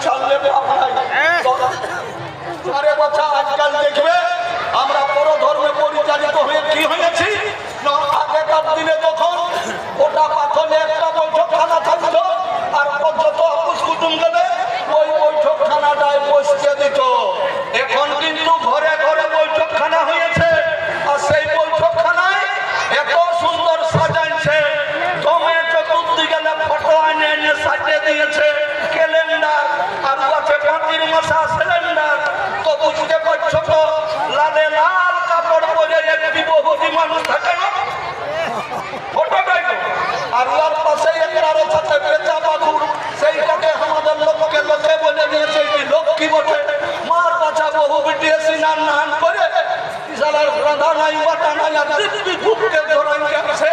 ছাড়লে আরে বাচ্চা আজকাল দেখবে আমরা বড় ধর্মে পরিচালিত হয়ে কি হয়েছি না আগেকার দিনে তখন ওটা পাথরে একটা বৈঠকখানা থাকতো আর যত আপুস কুটুম গেলে ওই বৈঠকখানাটায় বসতে দিত। এখন কিন্তু ঘরে ঘরে বৈঠকখানা হয়েছে আর সেই বৈঠকখানায় এত সুন্দর সাজাইছে দমে চতুর্দিকে ফটো এনে এনে সাজিয়ে দিয়েছে ক্যালেন্ডার আর আছে পাতির মশা সিলিন্ডার তো বুঝতে পারছো তো লালে লাল কাপড় পরে একটি বহুটি মানুষ থাকে না ফটোটাই আর লাল পাশে একটারও সাথে পেঁচা বাছুর সেইটাকে আমাদের লোককে লোকে বলে দিয়েছে কি লক্ষ্মী বটে মার বাচ্চা বহু বিটিয়ে সিনান নান করে ইশারার রাধা নাই বাটা নাই আর দিব্যি ঘুরতে ধরাই গেছে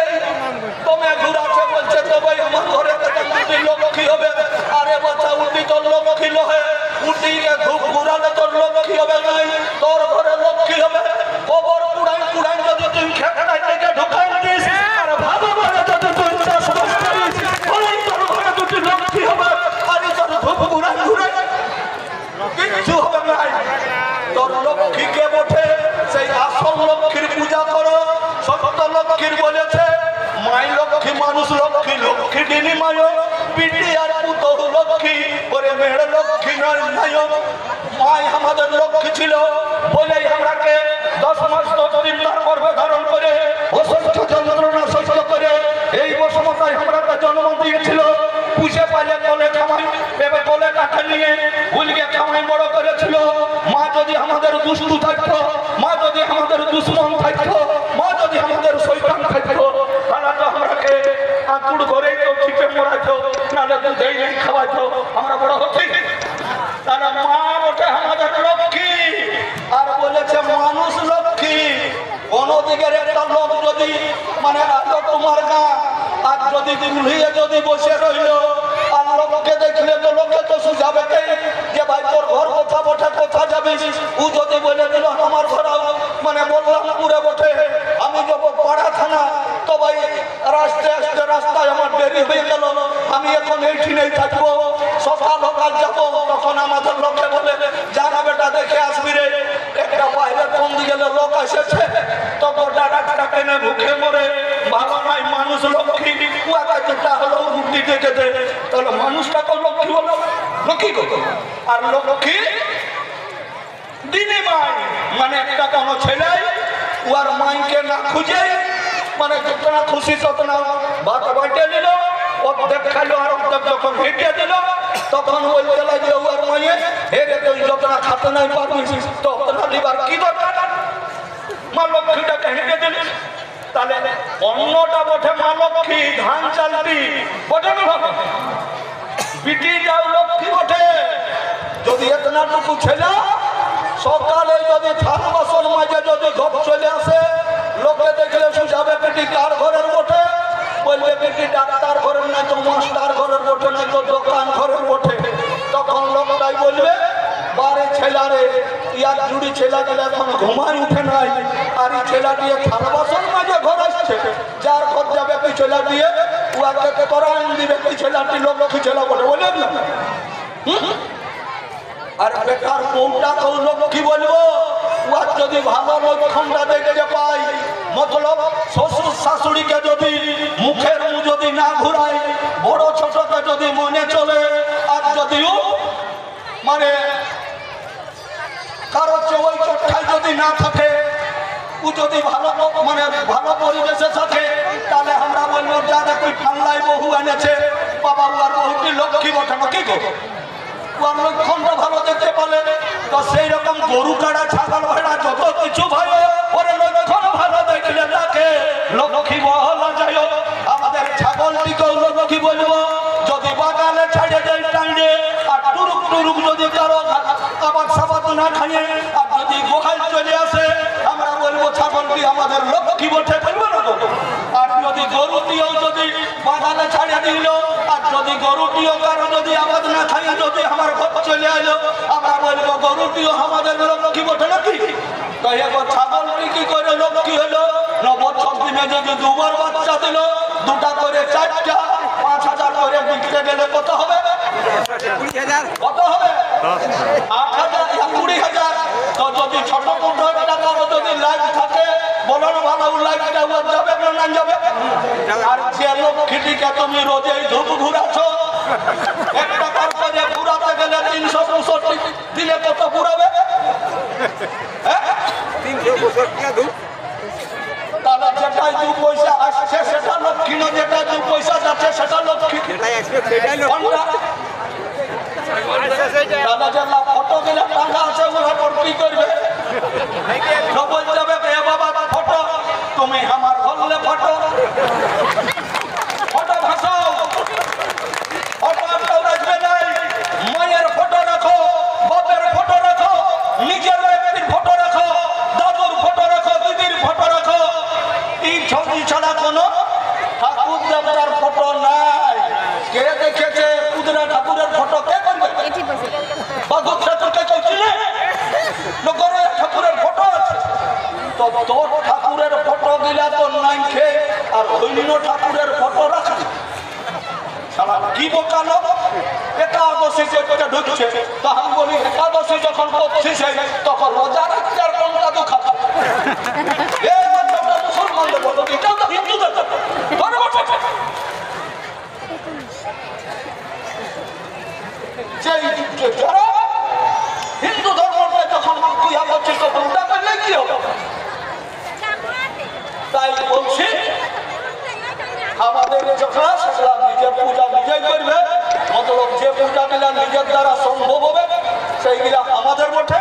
তুমি ঘুরাছে বলছে তো ভাই আমার ঘরে থেকে উঠি লক্ষ্মী হবে আরে বাচ্চা উঠি তোর লক্ষ্মী লোহে উঠিকে ধূপ ঘুরালে তোর লক্ষ্মী হবে নাই তোর ঘরে লক্ষ্মী হবে গোবর কুড়াই কুড়াই যদি তুই খেকড়াই থেকে ঢুকাই দিস আর ভালো করে যদি তুই চাষবাস করিস তাহলেই তোর ঘরে দুটি লক্ষ্মী হবে আর তোর ধূপ ঘুরাই ঘুরাই কিচ্ছু হবে নাই। তোর লক্ষ্মীকে বটে সেই আসল লক্ষ্মীর পূজা করো সত্য লক্ষ্মীর বলেছে মাই লক্ষ্মী মানুষ লক্ষ্মী লক্ষ্মী দিনী মায় পিটি আর পুতহু লক্ষ্মী ওরে মেয়ের লক্ষ্মী নয় নায়ক মাই আমাদের লক্ষ্মী ছিল বলেই আমরাকে 10 মাস 10 দিন তার গর্ভে ধারণ করে অসংখ্য যন্ত্রণা সহ্য করে এই বসমতায় আমরাকে জন্ম দিয়েছিল পুষে পালে কোলে খামাই এবার কোলে কাঠা নিয়ে ভুলকে খামাই বড় করেছিল। মা যদি আমাদের দুষ্টু থাকতো মা যদি আমাদের দুশ্মন থাকতো মা যদি আমাদের শয়তান থাকতো তাহলে তো আমরাকে আঁকুড় করে কেউ চিপে মরাইতো নাহলে দুধেই নেই খাওয়াইতো আমরা বড় হচ্ছি। তাহলে মা ওটা আমাদের লক্ষ্মী আর বলেছে মানুষ লক্ষ্মী অন্যদিকের একটা লোক যদি মানে তোমার গা আর যদি ভুলিয়ে যদি বসে রইল আর লোককে দেখলে তো লোকে তো সুঝাবে যে ভাই তোর ঘর কোথা বটে কোথা যাবিস ও যদি বলে দিল আমার ঘর মানে বললাম পুরে বটে আমি যাবো পাড়া থানা তো ভাই রাস্তায় আমার দেরি হয়ে গেল আমি এখন এইখানেই থাকবো সকাল সকাল যাবো তখন আমাদের লোকে বলে যারা বেটা দেখে আসবি রে একটা বাইরে কোন দিকে লোক এসেছে তো গোটা রাতটা টেনে ভুখে মরে ভালো নাই মানুষ লক্ষ্মী কুয়াটা হলো রুটি দেখে দে তাহলে মানুষটা তো লক্ষ্মী হলো লক্ষ্মী কত আর লক্ষ্মী দিনে মাই মানে একটা কোনো ছেলে ওর মাইকে না খুঁজে মানে যতটা খুশি ততটা ভাত বাটে নিল অর্ধেক খাইলো আর অর্ধেক যখন হেঁটে দিল তখন ওই বেলায় যে ওর মাইয়ে হেরে তুই যতটা খাতে নাই পারবি ততটা দিবার কি দরকার মা লক্ষ্মীটাকে হেঁটে দিল তাহলে অন্যটা বটে মা লক্ষ্মী ধান চালতি বটে বিটি যাও লক্ষ্মী বটে যদি এতনাটুকু ছেলে সকালে যদি থান বাসন মাঝে যদি ঘর চলে আসে লোকে দেখলে সুঝাবে বেটি কার ঘরের বটে বলবে বেটি ডাক্তার ঘরের নাই তো মাস্টার ঘরের বটে নাই তো দোকান ঘরের বটে তখন লোকটাই বলবে বারে ছেলারে ইয়ার জুড়ি ছেলা গেলে এখন ঘুমাই উঠে নাই আর এই ছেলা দিয়ে থান বাসন মাঝে ঘর আসছে যার ঘর যাবে কি ছেলা দিয়ে উয়াকে তোরা আইন দিবে কি ছেলাটি লক্ষ্মী ছেলা বটে বললেন না আর বেকার কোনটা তো লক্ষ্মী বলবো উহার যদি ভালো লক্ষণটা দেখে পাই মতলব শ্বশুর শাশুড়িকে যদি মুখের যদি না ঘুরাই বড় ছোটকে যদি মনে চলে আর যদিও মানে কারো ওই চোখায় যদি না থাকে ও যদি ভালো মানে ভালো পরিবেশে থাকে তাহলে আমরা বলবো যারা তুই ঠান্ডায় বহু এনেছে বাবা উহার বহুটি লক্ষ্মী বটে না কি গো লক্ষণটা ভালো দেখতে পালে তো সেই রকম গরু কাড়া ছাগল ভেড়া যত কিছু ভাই ওরে লক্ষণ ভালো দেখলে তাকে লক্ষ্মী বলা যায়। আমাদের ছাগলটিকেও লক্ষ্মী বলবো যদি বাগানে ছাড়ে দেয় টাইনে আর টুরুক টুরুক যদি কারো আবার সাবাত না খাইয়ে আর যদি গোহাল চলে আসে আমরা বলবো ছাগলটি আমাদের লক্ষ্মী বটে বলবো না আর যদি গরুটিও যদি বাগানে ছাড়ে দিল আর যদি গরুটিও কারো যদি আবাদ না খাইয়ে যদি আমার ঘর চলে এলো আমরা বলবো গরুটিও আমাদের লক্ষ্মী বটে নাকি তো এবার ছাগলটি কি করে লক্ষ্মী হলো 9 বছর দিনে যদি 2বার বাচ্চা দিল 2টা করে 4টা 5000 করে বিক্রি গেলে কত হবে কত হবে 8,000 20,000। তো যদি ছোট মোটো একটা কারো যদি লাইভ থাকে বলার ভালো লাইভটা যাবে না যাবে। আর যে লক্ষ্মীটিকে তুমি রোজেই ধূপ ঘুরাচ্ছ একটা কার করে ঘুরাতে গেলে 365 দিনে কত ঘুরাবে? তাহলে যেটাই 2 পয়সা আসছে সেটা লক্ষ্মী না, যেটা 2 পয়সা যাচ্ছে সেটা লক্ষ্মী। দাদা যেটা ফটো গেলে টাকা আছে ওরা কি করবে? সবাই যাবে এ বাবা ফটো তুমি আমার বললে ফটো ফটো ভাসাও। ফটো একটাও রাখবে নাই। মায়ের ফটো রাখো, বাপের ফটো রাখো, নিজের ব্যক্তির ফটো রাখো, দাদুর ফটো রাখো, দিদির ফটো রাখো। এই ছবি ছাড়া কোনো ঠাকুর দেবতার ফটো নাই। কে দেখেছে কুদরা ঠাকুরের ফটো? কে করবে? বাঘুর ঠাকুরকে কেউ চিনে? লোকের ঠাকুরের ফটো আছে তো তোর ঠাকুরের ফটো দিলা তো নাই খে আর অন্য ঠাকুরের ফটো রাখা। কি বোকালো একাদশী যেটা ঢুকছে তো আমি বলি একাদশী যখন করছিস তখন রোজা রাখতে আর কোনটা তো খাতা মুসলমানদের বলো এটাও তো হিন্দুদের যারা হিন্দু ধর্মটা যখন ইয়া করছে তখন ওটা করলে কি হবে? তাই বলছি আমাদের যেগুলা সেগুলা নিজের পূজা নিজেই করবে। মতলব যে পূজা গুলা নিজের দ্বারা সম্ভব হবে সেইগুলা আমাদের বটে।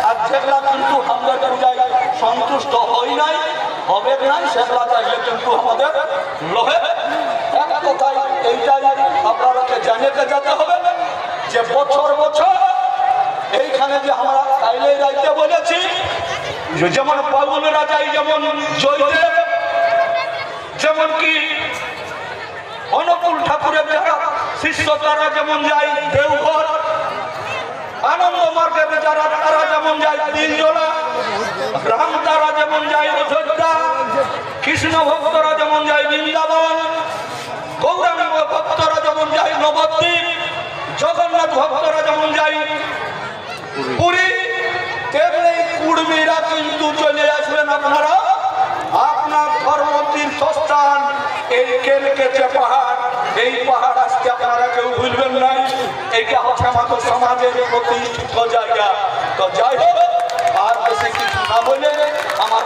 আর যেগুলা কিন্তু আমাদের পূজায় সন্তুষ্ট হই নাই হবে নাই সেগুলা চাইলে কিন্তু আমাদের লোহে। এক কথায় এইটাই আপনারাকে জানিয়ে যেতে হবে যে বছর বছর এইখানে যে আমরা কাইলে যাইতে বলেছি যেমন বাবুলরা যাই, যেমন জয়দেব, যেমন কি অনুকূল ঠাকুরের যারা শিষ্য তারা যেমন যায় দেওঘর, আনন্দ মার্গের যারা তারা যেমন যায় তিনজোলা, রাম তারা যেমন যায় অযোধ্যা, কৃষ্ণ ভক্তরা যেমন যায় বৃন্দাবন, গৌরাঙ্গ ভক্তরা যেমন যায় নবদ্বীপ, জগন্নাথ ভক্তরা যেমন যায় পুরী, তেমনি কুর্মীরা কিন্তু চলে আসবেন আপনারা আপনার ধর্ম তীর্থস্থান এই কেলকেছে পাহাড়। এই পাহাড় আসতে আপনারা কেউ ভুলবেন নাই। এইটা হচ্ছে আমাদের সমাজের প্রতিষ্ঠিত জায়গা। তো যাই হোক আর বেশি কিছু না বলে আমার